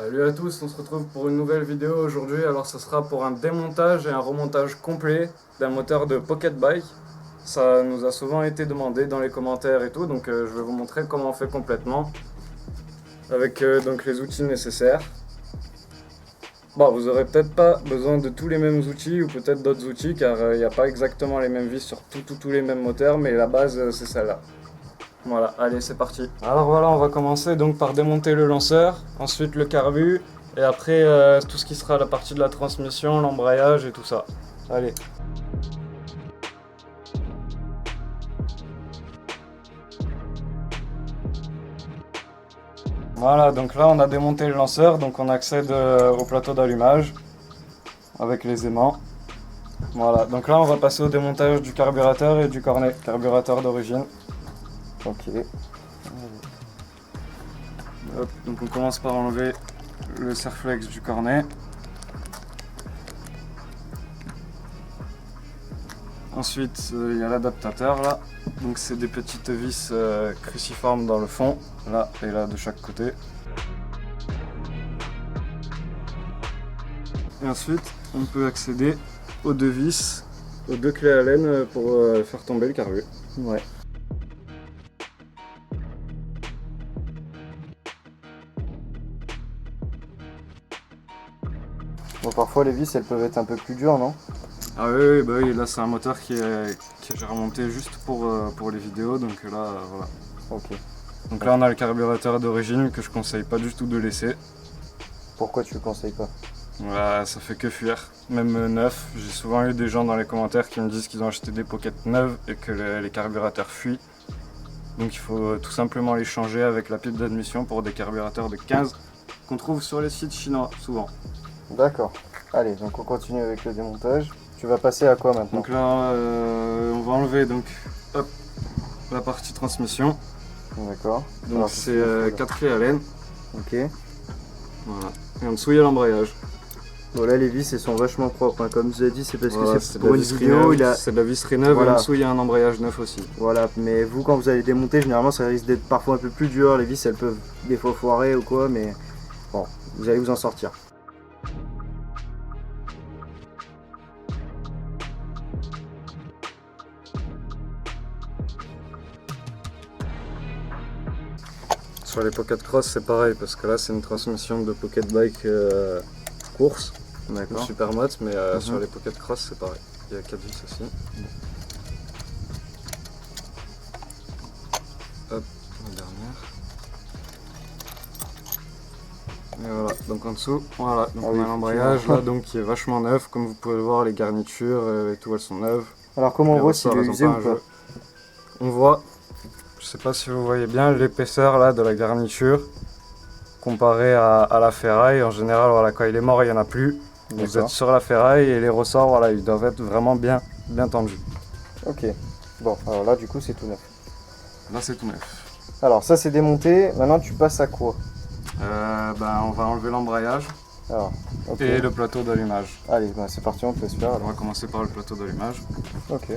Salut à tous, on se retrouve pour une nouvelle vidéo aujourd'hui. Alors ce sera pour un démontage et un remontage complet d'un moteur de Pocket Bike. Ça nous a souvent été demandé dans les commentaires et tout, donc je vais vous montrer comment on fait complètement avec donc les outils nécessaires. Bon, vous aurez peut-être pas besoin de tous les mêmes outils ou peut-être d'autres outils car il n'y a pas exactement les mêmes vis sur tous les mêmes moteurs, mais la base c'est celle-là. Voilà, allez, c'est parti. Alors voilà, on va commencer donc par démonter le lanceur, ensuite le carbu, et après tout ce qui sera la partie de la transmission, l'embrayage et tout ça. Allez. Voilà, donc là on a démonté le lanceur, donc on accède au plateau d'allumage avec les aimants. Voilà, donc là on va passer au démontage du carburateur et du cornet, carburateur d'origine. Ok. Hop, donc on commence par enlever le serflex du cornet. Ensuite, il y a l'adaptateur là. Donc c'est des petites vis cruciformes dans le fond, là et là de chaque côté. Et ensuite, on peut accéder aux deux vis, aux deux clés Allen pour faire tomber le carbu. Ouais. Bon, parfois les vis elles peuvent être un peu plus dures, non? Ah oui, bah oui, là c'est un moteur que j'ai remonté juste pour les vidéos, donc là voilà. Ok. Donc là on a le carburateur d'origine que je conseille pas du tout de laisser. Pourquoi tu le conseilles pas? Voilà, ça fait que fuir, même neuf. J'ai souvent eu des gens dans les commentaires qui me disent qu'ils ont acheté des Pocket neuves et que les carburateurs fuient. Donc il faut tout simplement les changer avec la pipe d'admission pour des carburateurs de 15 qu'on trouve sur les sites chinois souvent. D'accord. Allez, donc on continue avec le démontage. Tu vas passer à quoi maintenant? Donc là, on va enlever donc, hop, la partie transmission. D'accord. Donc c'est 4 clés Allen. Ok. Voilà. Et en dessous il y a l'embrayage. Bon là les vis elles sont vachement propres, hein. Comme je vous ai dit, c'est parce Voilà, que c'est pour une vidéo, c'est de la visserie neuve Voilà. et en dessous il y a un embrayage neuf aussi. Voilà, mais vous quand vous allez démonter, généralement ça risque d'être parfois un peu plus dur, les vis elles peuvent des fois foirer ou quoi, mais bon, vous allez vous en sortir. Sur les Pocket Cross c'est pareil parce que là c'est une transmission de Pocket Bike course, ou Supermote, mais sur les Pocket Cross c'est pareil. Il y a 4 vis aussi. Hop, la dernière. Et voilà, donc en dessous, voilà, donc on a l'embrayage là donc qui est vachement neuf, comme vous pouvez le voir, les garnitures et tout elles sont neuves. Alors comment on voit s'il est usé ou pas? On voit, je sais pas si vous voyez bien l'épaisseur là de la garniture comparée à la ferraille. En général, voilà, quand il est mort il n'y en a plus. Vous êtes sur la ferraille et les ressorts, voilà, ils doivent être vraiment bien tendus. Ok. Bon, alors là du coup c'est tout neuf. Là c'est tout neuf. Alors ça c'est démonté, maintenant tu passes à quoi? On va enlever l'embrayage et le plateau d'allumage. Allez, c'est parti, on peut se faire. On va commencer par le plateau d'allumage. Ok.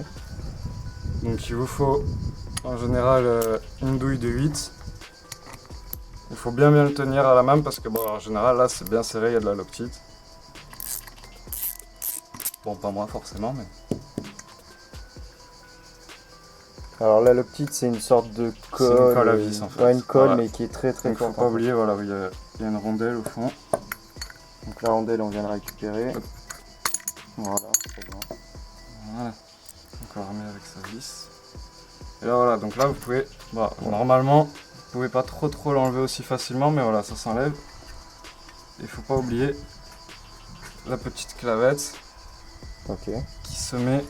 Donc il vous faut en général une douille de 8. Il faut bien le tenir à la main parce que bon, en général là c'est bien serré, il y a de la loctite. Bon, pas moi forcément, mais... Alors la loctite c'est une sorte de colle. C'est une colle à vis en fait. Ouais, une colle, voilà. mais qui est très Donc, faut pas oublier, voilà, il y a une rondelle au fond. Donc la rondelle on vient de récupérer. Hop. Voilà, très bien. Voilà. Donc on la remet avec sa vis. Et là voilà, donc là vous pouvez, normalement vous pouvez pas trop l'enlever aussi facilement, mais voilà, ça s'enlève. Il faut pas oublier la petite clavette qui se met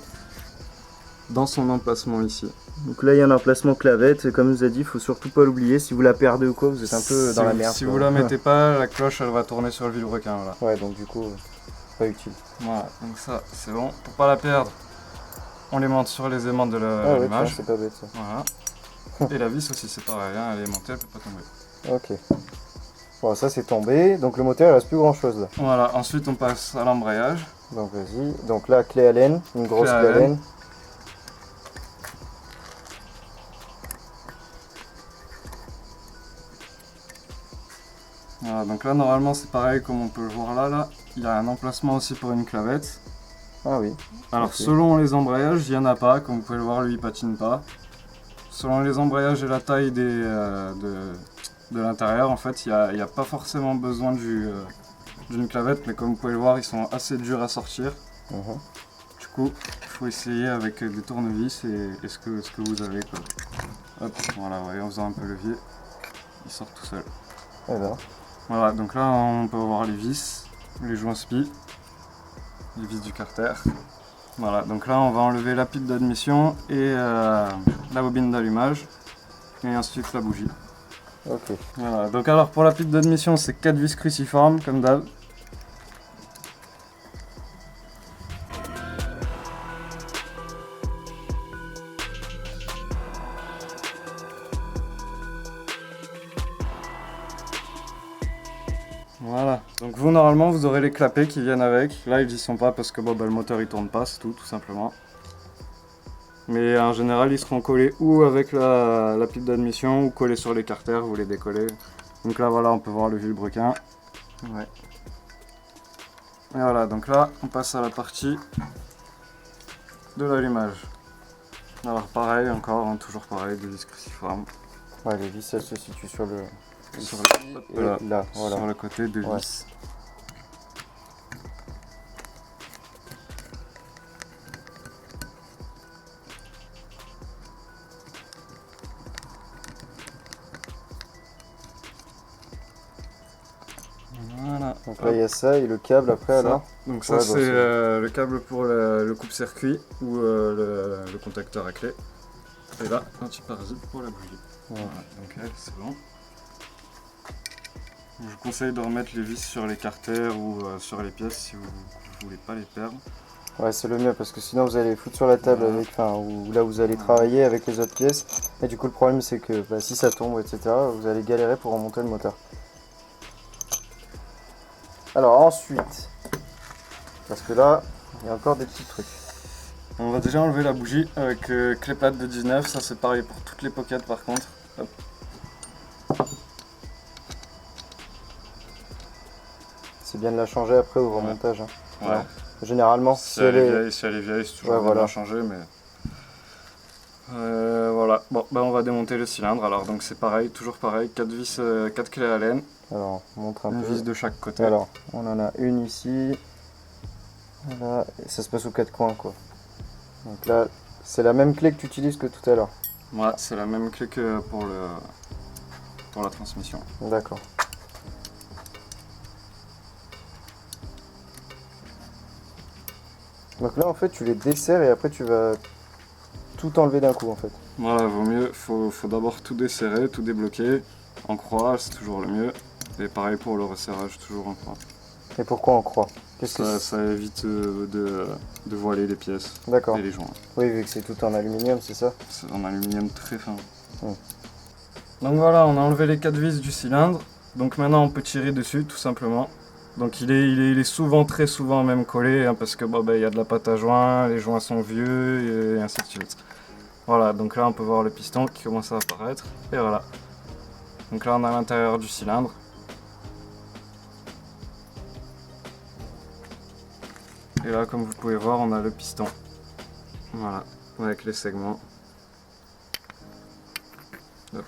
dans son emplacement ici. Donc là il y a un emplacement clavette, comme je vous ai dit, il faut surtout pas l'oublier. Si vous la perdez ou quoi, vous êtes un peu dans la merde. Si vous la mettez pas, la cloche elle va tourner sur le vilebrequin. Voilà. Ouais, donc du coup, pas utile. Voilà, donc ça c'est bon. Pour pas la perdre, on les monte sur les aimants de l'allumage. Ouais, c'est pas bête ça. Voilà. Et la vis aussi c'est pareil, hein, elle est montée, elle peut pas tomber. Ok. Bon, ça c'est tombé, donc le moteur il reste plus grand chose là. Voilà, ensuite on passe à l'embrayage. Donc vas-y, donc là clé Allen, une grosse clé Allen. Voilà. Voilà, donc là normalement c'est pareil comme on peut le voir là, il y a un emplacement aussi pour une clavette. Ah oui. Alors Ok. selon les embrayages, il n'y en a pas, comme vous pouvez le voir, lui il patine pas. Selon les embrayages et la taille de l'intérieur, en fait, il n'y a pas forcément besoin d'une clavette, mais comme vous pouvez le voir, ils sont assez durs à sortir. Mhm. Du coup, il faut essayer avec des tournevis et ce que vous avez, quoi. Hop, voilà, ouais, en faisant un peu levier, il sort tout seul. Eh ben. Voilà, donc là on peut voir les vis, les joints spi, les vis du carter. Voilà, donc là on va enlever la pile d'admission et la bobine d'allumage et ensuite la bougie. Ok. Voilà, donc alors pour la pile d'admission c'est 4 vis cruciformes comme d'hab. Voilà, donc vous normalement vous aurez les clapets qui viennent avec. Là ils y sont pas parce que bon, bah, le moteur il tourne pas, c'est tout simplement. Mais en général ils seront collés ou avec la pile d'admission ou collés sur les carters, vous les décollez. Donc là voilà on peut voir le vilebrequin. Ouais. Et voilà, donc là on passe à la partie de l'allumage. Alors pareil encore, hein, toujours pareil, des vis cruciformes. Ouais, les vis elles se situent sur le. Sur ici hop et là, là, voilà. sur le côté de Ouais. vis. Voilà. Donc là il y a ça et le câble après Ça. alors. Donc ça Ouais, c'est bah, le câble pour le coupe-circuit ou le contacteur à clé. Et là, anti-parasite pour la bougie. Ouais. Voilà, donc elle c'est bon. Je vous conseille de remettre les vis sur les carters ou sur les pièces si vous ne voulez pas les perdre. Ouais, c'est le mieux parce que sinon vous allez les foutre sur la table Voilà. avec, enfin, ou là vous allez travailler avec les autres pièces. Et du coup, le problème c'est que bah, si ça tombe, etc., vous allez galérer pour remonter le moteur. Alors ensuite, parce que là, il y a encore des petits trucs. On va déjà enlever la bougie avec clé plate de 19, ça c'est pareil pour toutes les pockets par contre. Hop. C'est bien de la changer après au remontage. Hein. Ouais. Non. Généralement, Si elle est vieille, c'est toujours Ouais, bien voilà. à changer, mais voilà. Bon, bah on va démonter le cylindre. Alors donc c'est pareil, toujours pareil, 4 vis, 4 clés à laine, Alors, on montre un une peu. vis de chaque côté. Alors, on en a une ici. Voilà, et ça se passe aux quatre coins quoi. Donc là, c'est la même clé que tu utilises que tout à l'heure. Ouais, c'est la même clé que pour la transmission. D'accord. Donc là, en fait, tu les desserres et après tu vas tout enlever d'un coup en fait. Voilà, vaut mieux, faut d'abord tout desserrer, tout débloquer. En croix, c'est toujours le mieux. Et pareil pour le resserrage, toujours en croix. Et pourquoi en croix? Qu'est-ce que Ça évite de voiler les pièces D'accord. et les joints. Oui, vu que c'est tout en aluminium, c'est ça? C'est en aluminium très fin. Mm. Donc voilà, on a enlevé les 4 vis du cylindre. Donc maintenant on peut tirer dessus tout simplement. Donc il est souvent, très souvent même collé hein, parce que bon, bah, y a de la pâte à joints, les joints sont vieux et ainsi de suite. Voilà, donc là on peut voir le piston qui commence à apparaître. Et voilà. Donc là on a l'intérieur du cylindre. Et là comme vous pouvez voir on a le piston. Voilà, avec les segments. Hop.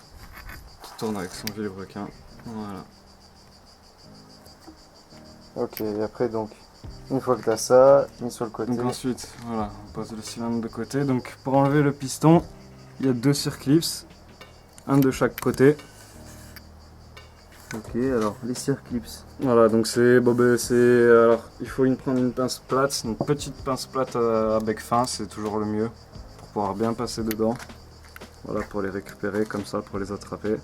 Qui tourne avec son vilebrequin. Voilà. Ok, et après donc, une fois que tu as ça, mis sur le côté. Donc ensuite, voilà, on pose le cylindre de côté. Donc pour enlever le piston, il y a 2 circlips, un de chaque côté. Ok, alors les circlips. Voilà, donc alors il faut prendre une pince plate, une petite pince plate à bec fin, c'est toujours le mieux pour pouvoir bien passer dedans. Voilà, pour les récupérer comme ça, pour les attraper.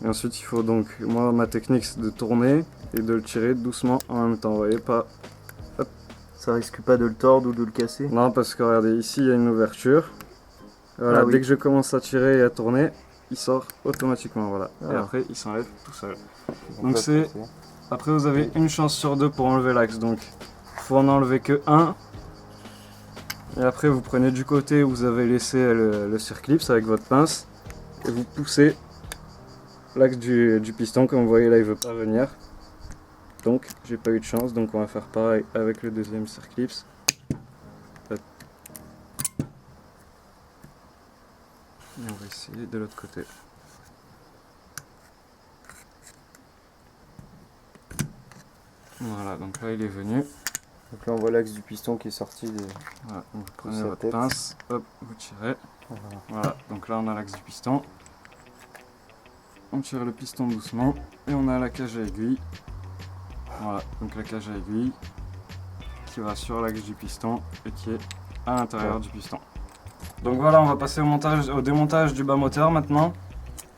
Et ensuite il faut donc, moi ma technique c'est de tourner et de le tirer doucement en même temps, vous voyez pas. Ça risque pas de le tordre ou de le casser? Non, parce que regardez, ici il y a une ouverture. Voilà, Ah oui. dès que je commence à tirer et à tourner, il sort automatiquement, voilà. Et Ah. après il s'enlève tout seul. Donc là, c'est- Après vous avez une chance sur 2 pour enlever l'axe, donc il faut en enlever que un. Et après vous prenez du côté où vous avez laissé le circlips avec votre pince et vous poussez l'axe du piston. Comme vous voyez là, il veut pas venir. Donc j'ai pas eu de chance, donc on va faire pareil avec le deuxième circlips. Hop. Et on va essayer de l'autre côté. Voilà, donc là il est venu. Donc là on voit l'axe du piston qui est sorti de... Voilà, donc vous prenez votre pince, hop, vous tirez. Voilà, donc là on a l'axe du piston. On tire le piston doucement et on a la cage à aiguille. Voilà, donc la cage à aiguille qui va sur l'axe du piston et qui est à l'intérieur du piston. Donc voilà, on va passer au démontage du bas moteur maintenant.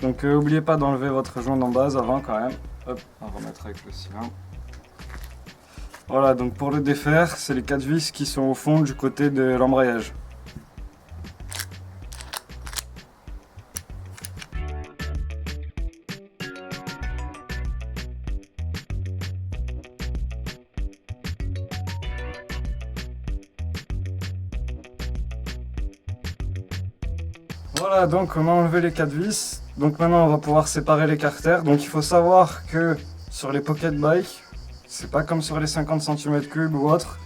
Donc n'oubliez pas d'enlever votre joint en base avant quand même. Hop, on va remettre avec le cylindre. Voilà, donc pour le défaire, c'est les 4 vis qui sont au fond du côté de l'embrayage. Voilà, donc on a enlevé les 4 vis. Donc maintenant on va pouvoir séparer les carters. Donc il faut savoir que sur les pocket bikes, c'est pas comme sur les 50 cm3 ou autres,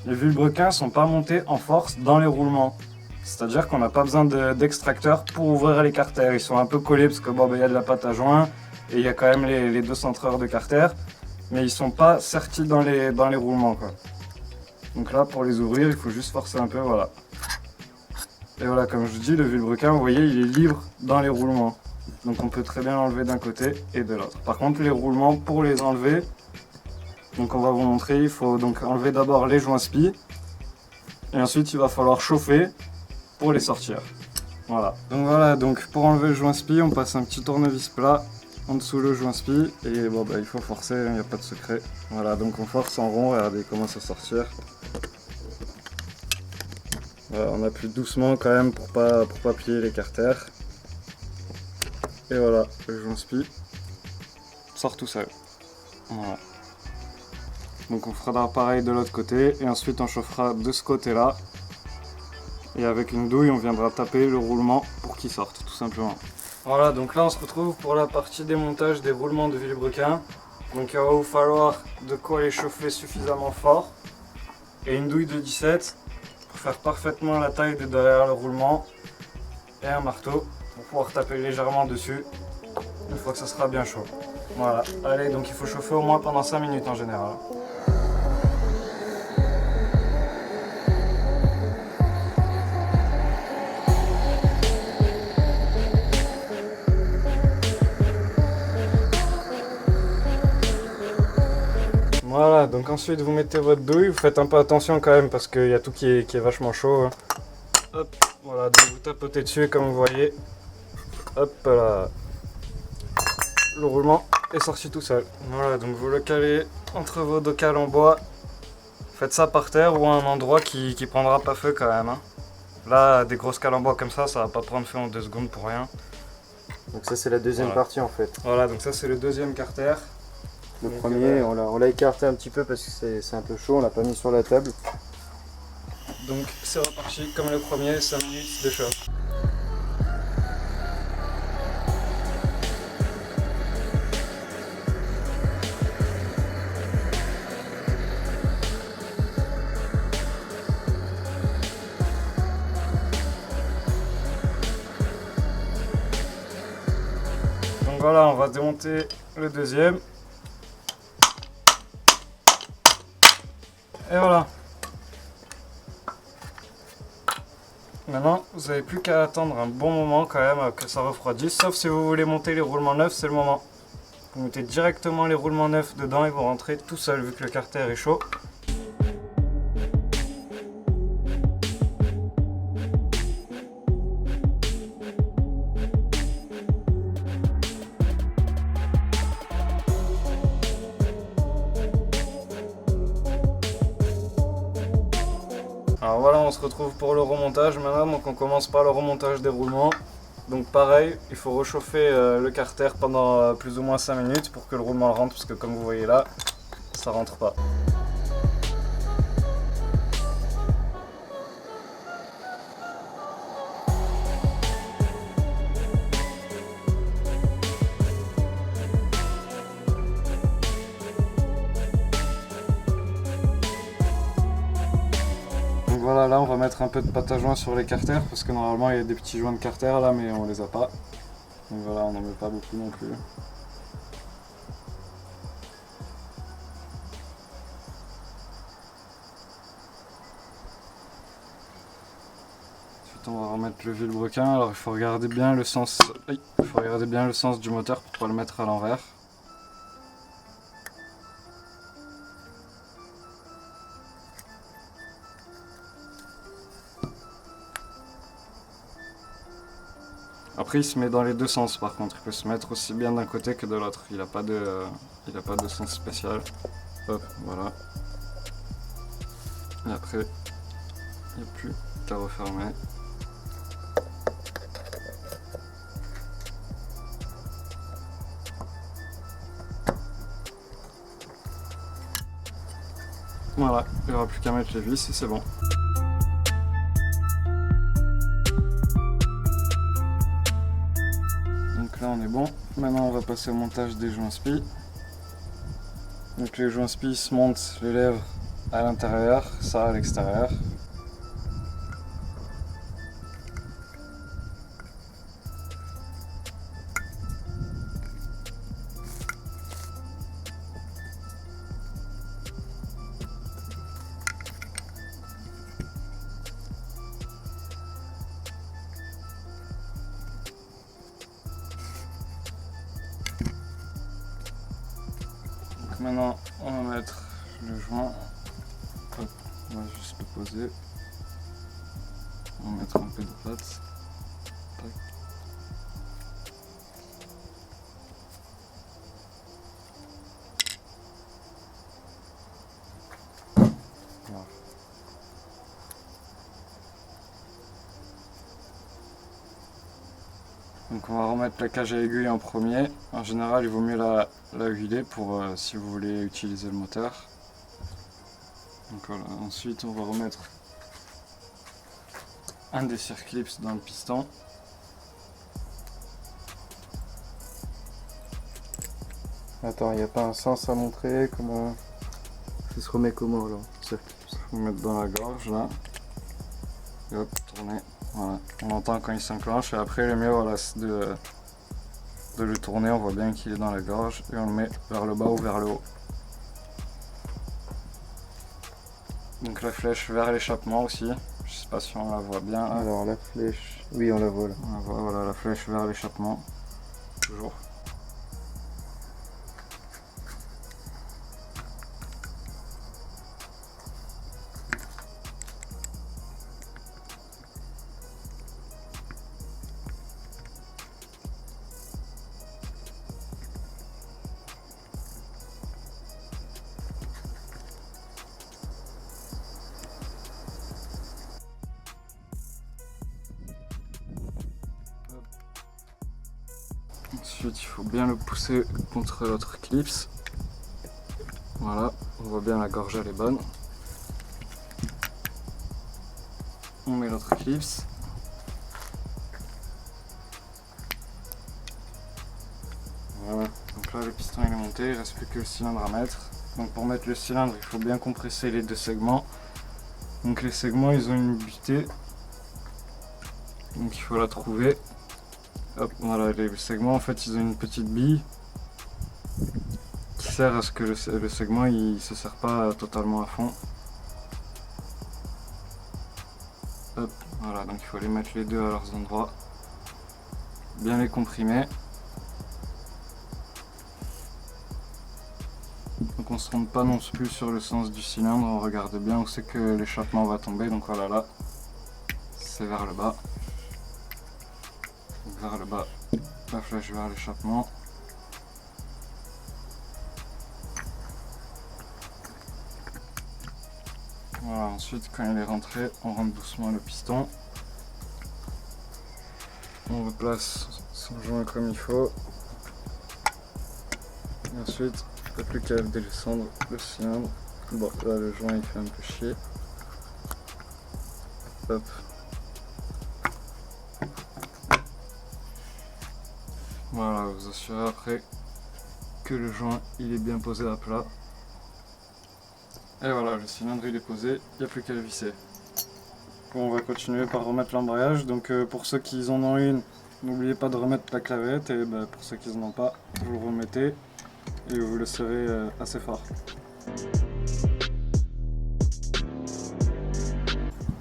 les vilebrequins sont pas montés en force dans les roulements. C'est-à-dire qu'on n'a pas besoin d'extracteur pour ouvrir les carters. Ils sont un peu collés parce que bon, y a de la pâte à joint et il y a quand même les deux centreurs de carter. Mais ils sont pas sertis dans les roulements, quoi. Donc là pour les ouvrir il faut juste forcer un peu, voilà. Et voilà, comme je vous dis, le vilebrequin, vous voyez, il est libre dans les roulements. Donc on peut très bien l'enlever d'un côté et de l'autre. Par contre, les roulements, pour les enlever, donc on va vous montrer, il faut donc enlever d'abord les joints spi. Et ensuite, il va falloir chauffer pour les sortir. Voilà. Donc voilà, donc pour enlever le joint spi, on passe un petit tournevis plat en dessous le joint spi. Et bon, il faut forcer, il n'y a pas de secret. Voilà, donc on force en rond, regardez, il commence à sortir. Voilà, on appuie doucement quand même pour pas plier les carters. Et voilà, le joint spi sort tout seul. Voilà. Donc on fera pareil de l'autre côté et ensuite on chauffera de ce côté là. Et avec une douille on viendra taper le roulement pour qu'il sorte tout simplement. Voilà, donc là on se retrouve pour la partie démontage des roulements de vilebrequin. Donc il va vous falloir de quoi les chauffer suffisamment fort et une douille de 17 pour faire parfaitement la taille de derrière le roulement et un marteau pour pouvoir taper légèrement dessus une fois que ça sera bien chaud. Voilà, allez, donc il faut chauffer au moins pendant 5 minutes en général. Voilà, donc ensuite vous mettez votre douille, vous faites un peu attention quand même parce qu'il y a tout qui est vachement chaud. Hein. Hop, voilà, donc vous tapotez dessus comme vous voyez. Hop là. Le roulement est sorti tout seul. Voilà, donc vous le calez entre vos deux cales en bois. Faites ça par terre ou à un endroit qui prendra pas feu quand même. Hein. Là, des grosses cales en bois comme ça va pas prendre feu en 2 secondes pour rien. Donc ça c'est la deuxième partie en fait. Voilà, donc ça c'est le deuxième carter. Le premier, on l'a écarté un petit peu parce que c'est un peu chaud, on l'a pas mis sur la table. Donc c'est reparti comme le premier, 5 minutes de chauffe. Donc voilà, on va démonter le deuxième. Et voilà. Maintenant, vous n'avez plus qu'à attendre un bon moment quand même que ça refroidisse. Sauf si vous voulez monter les roulements neufs, c'est le moment. Vous mettez directement les roulements neufs dedans, ils vont rentrer tout seuls vu que le carter est chaud. Alors voilà, on se retrouve pour le remontage maintenant, donc on commence par le remontage des roulements. Donc pareil, il faut réchauffer le carter pendant plus ou moins 5 minutes pour que le roulement rentre, parce que comme vous voyez là, ça rentre pas. voilà, là on va mettre un peu de pâte à joint sur les carters parce que normalement il y a des petits joints de carter là mais on les a pas. Donc voilà, on n'en met pas beaucoup non plus. Ensuite on va remettre le vilebrequin. Alors il faut regarder bien le sens. Il faut regarder bien le sens du moteur pour pas le mettre à l'envers. Après il se met dans les deux sens par contre, il peut se mettre aussi bien d'un côté que de l'autre, il n'a pas de sens spécial. Hop, voilà. Et après, il n'y a plus qu'à refermer. Voilà, il n'y aura plus qu'à mettre les vis et c'est bon. Donc là on est bon. Maintenant on va passer au montage des joints spi. Donc les joints spi se montent les lèvres à l'intérieur, ça à l'extérieur. Donc maintenant on va mettre le joint. Hop, on va juste le poser. On va mettre un peu de pâte. Tac. Voilà. Donc on va remettre la cage à aiguille en premier. En général il vaut mieux la huiler pour si vous voulez utiliser le moteur. Donc voilà. Ensuite on va remettre un des circlips dans le piston. Attends, il n'y a pas un sens à montrer? Comment ça se remet comment là? Faut le mettre dans la gorge là. Et hop, tourner. Voilà. On entend quand il s'enclenche et après le mieux voilà, c'est de le tourner, on voit bien qu'il est dans la gorge et on le met vers le bas ou vers le haut. Donc la flèche vers l'échappement aussi, je sais pas si on la voit bien. Là. Alors la flèche, oui on la voit là. On la voit, voilà la flèche vers l'échappement, toujours. Ensuite, il faut bien le pousser contre l'autre clips. Voilà, on voit bien la gorge, elle est bonne. On met l'autre clips. Voilà, donc là le piston il est monté, il ne reste plus que le cylindre à mettre. Donc pour mettre le cylindre, il faut bien compresser les deux segments. Donc les segments, ils ont une butée. Donc il faut la trouver. Hop, voilà, les segments en fait ils ont une petite bille qui sert à ce que le segment il se serre pas totalement à fond. Hop, voilà, donc il faut les mettre les deux à leurs endroits, bien les comprimer. Donc on se trompe pas non plus sur le sens du cylindre, on regarde bien où c'est que l'échappement va tomber, donc voilà là, c'est vers le bas. Donc vers le bas, la flèche vers l'échappement. Voilà, ensuite quand il est rentré, on rentre doucement le piston. On replace son joint comme il faut. Et ensuite, il n'y a plus qu'à descendre le cylindre. Bon, là le joint il fait un peu chier. Hop. Voilà, vous assurez après que le joint il est bien posé à plat. Et voilà, le cylindre il est posé, il n'y a plus qu'à le visser. On va continuer par remettre l'embrayage. Donc pour ceux qui en ont une, n'oubliez pas de remettre la clavette. Et pour ceux qui n'en ont pas, vous le remettez et vous le serrez assez fort.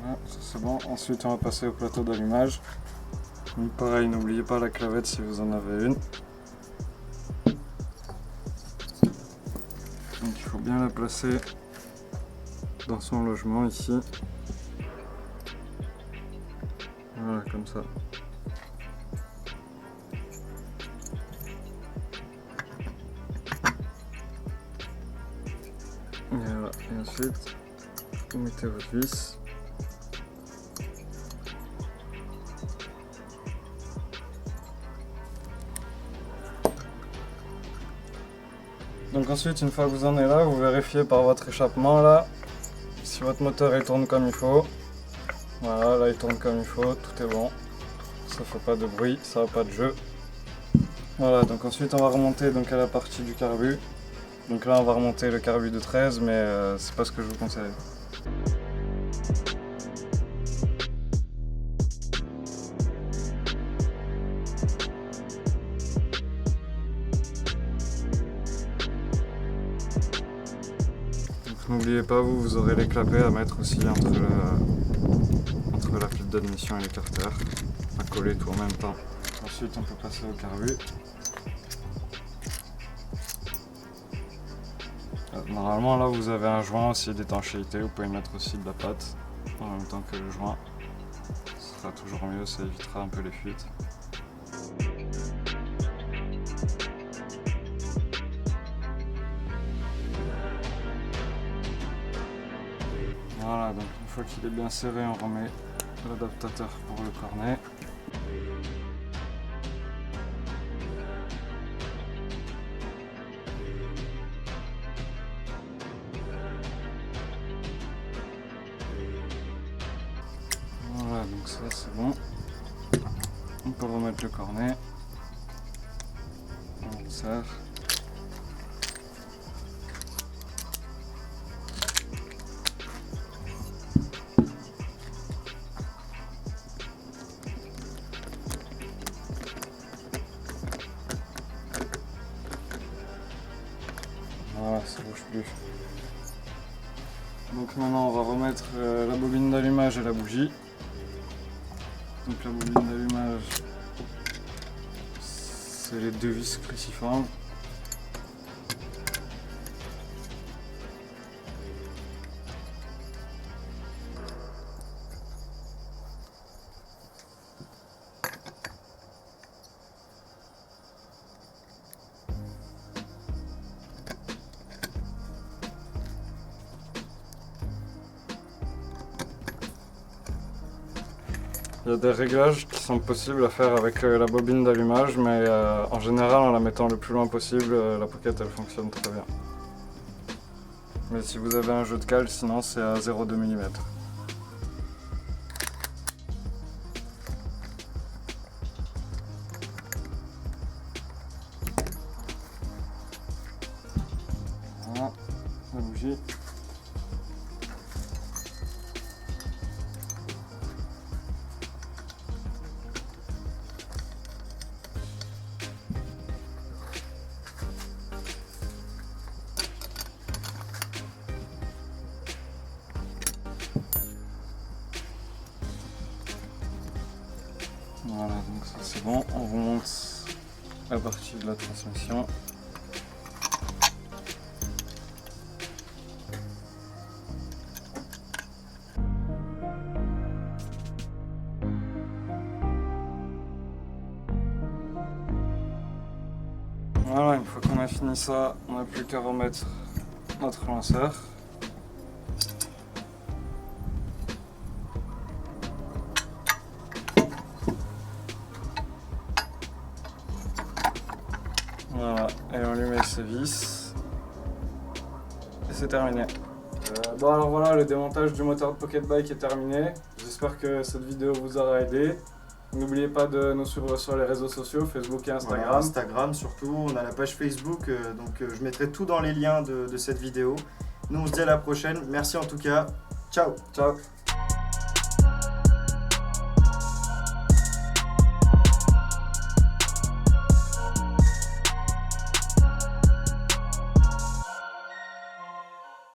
Voilà, ça c'est bon. Ensuite on va passer au plateau d'allumage. Donc pareil, n'oubliez pas la clavette si vous en avez une. Donc il faut bien la placer dans son logement ici. Voilà, comme ça. Et voilà, et ensuite vous mettez votre vis. Donc ensuite, une fois que vous en êtes là, vous vérifiez par votre échappement là, si votre moteur il tourne comme il faut. Voilà, là il tourne comme il faut, tout est bon. Ça fait pas de bruit, ça n'a pas de jeu. Voilà, donc ensuite on va remonter donc à la partie du carbu. Donc là on va remonter le carbu de 13, mais c'est pas ce que je vous conseille. N'oubliez pas, vous aurez les clapets à mettre aussi entre la flûte d'admission et l'écarteur, à coller tout en même temps. Ensuite on peut passer au carbu. Normalement là vous avez un joint aussi d'étanchéité, vous pouvez mettre aussi de la pâte en même temps que le joint. Ce sera toujours mieux, ça évitera un peu les fuites. Voilà, donc une fois qu'il est bien serré, on remet l'adaptateur pour le cornet. Voilà, donc ça c'est bon. On peut remettre le cornet. On le serre. Voilà, ça bouge plus. Donc maintenant on va remettre la bobine d'allumage et la bougie. Donc la bobine d'allumage, c'est les deux vis cruciformes. Il y a des réglages qui sont possibles à faire avec la bobine d'allumage, mais en général en la mettant le plus loin possible, la pocket elle fonctionne très bien. Mais si vous avez un jeu de cale, sinon c'est à 0,2 mm. Voilà, la bougie. Voilà, donc ça c'est bon. On remonte la partie de la transmission. Voilà, une fois qu'on a fini ça, on n'a plus qu'à remettre notre lanceur. Voilà, et on lui met ses vis. Et c'est terminé. Bon alors voilà, le démontage du moteur de Pocket Bike est terminé. J'espère que cette vidéo vous aura aidé. N'oubliez pas de nous suivre sur les réseaux sociaux, Facebook et Instagram. Voilà, Instagram surtout, on a la page Facebook, donc je mettrai tout dans les liens de cette vidéo. Nous on se dit à la prochaine, merci en tout cas, ciao. Ciao.